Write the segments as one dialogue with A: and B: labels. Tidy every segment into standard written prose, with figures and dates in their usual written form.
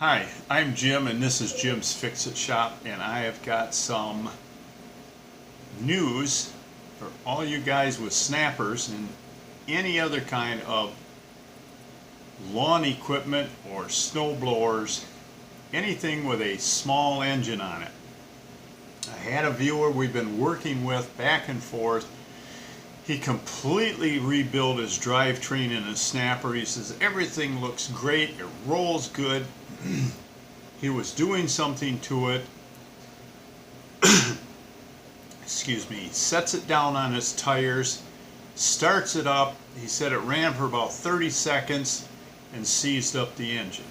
A: Hi, I'm Jim and this is Jim's Fix-It Shop, and I have got some news for all you guys with snappers and any other kind of lawn equipment or snow blowers, anything with a small engine on it. I had a viewer we've been working with back and forth. He completely rebuilt his drivetrain and his snapper. He says everything looks great, it rolls good. He was doing something to it. Excuse me. He sets it down on his tires, starts it up. He said it ran for about 30 seconds and seized up the engine.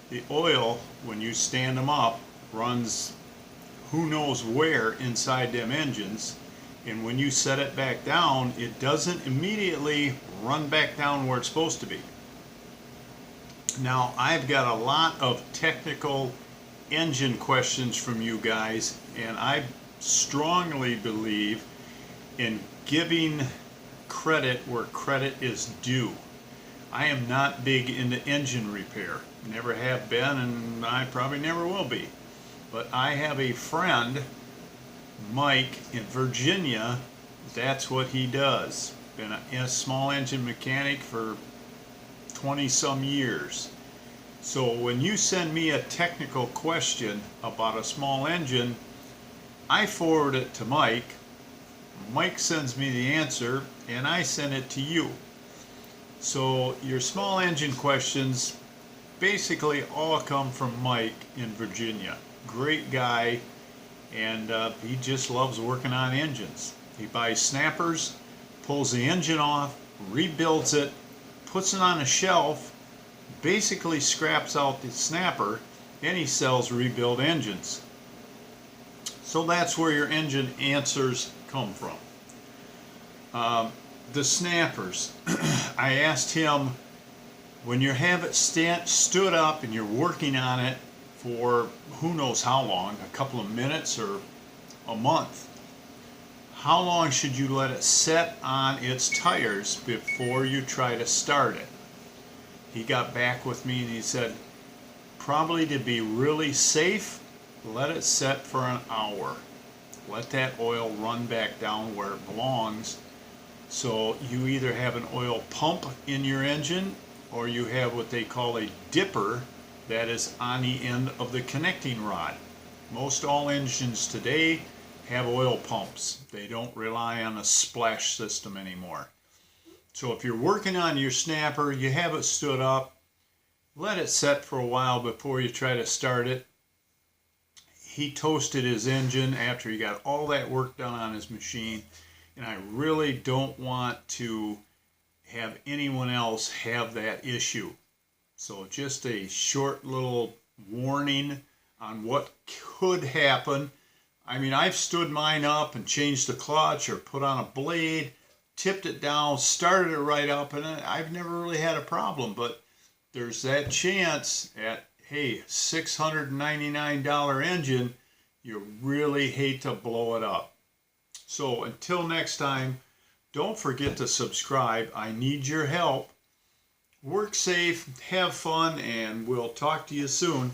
A: The oil, when you stand them up, runs who knows where inside them engines, and when you set it back down, it doesn't immediately run back down where it's supposed to be. Now, I've got a lot of technical engine questions from you guys, and I strongly believe in giving credit where credit is due. I am not big into engine repair. Never have been, and I probably never will be. But I have a friend, Mike, in Virginia. That's what he does. Been a small engine mechanic for 20 some years. So when you send me a technical question about a small engine, I forward it to Mike. Mike sends me the answer and I send it to you. So your small engine questions basically all come from Mike in Virginia. Great guy, and he just loves working on engines. He buys snappers, pulls the engine off, rebuilds it, puts it on a shelf, basically scraps out the snapper, and he sells rebuilt engines. So that's where your engine answers come from. The snappers, I asked him, when you have it stood up and you're working on it for who knows how long, a couple of minutes or a month, how long should you let it set on its tires before you try to start it? He got back with me and he said, probably to be really safe, let it set for an hour. Let that oil run back down where it belongs. So you either have an oil pump in your engine or you have what they call a dipper that is on the end of the connecting rod. Most all engines today have oil pumps. They don't rely on a splash system anymore. So if you're working on your snapper, you have it stood up, let it set for a while before you try to start it. He toasted his engine after he got all that work done on his machine, and I really don't want to have anyone else have that issue. So just a short little warning on what could happen. I mean, I've stood mine up and changed the clutch or put on a blade, tipped it down, started it right up, and I've never really had a problem. But there's that chance at, hey, $699 engine, you really hate to blow it up. So until next time, don't forget to subscribe. I need your help. Work safe, have fun, and we'll talk to you soon.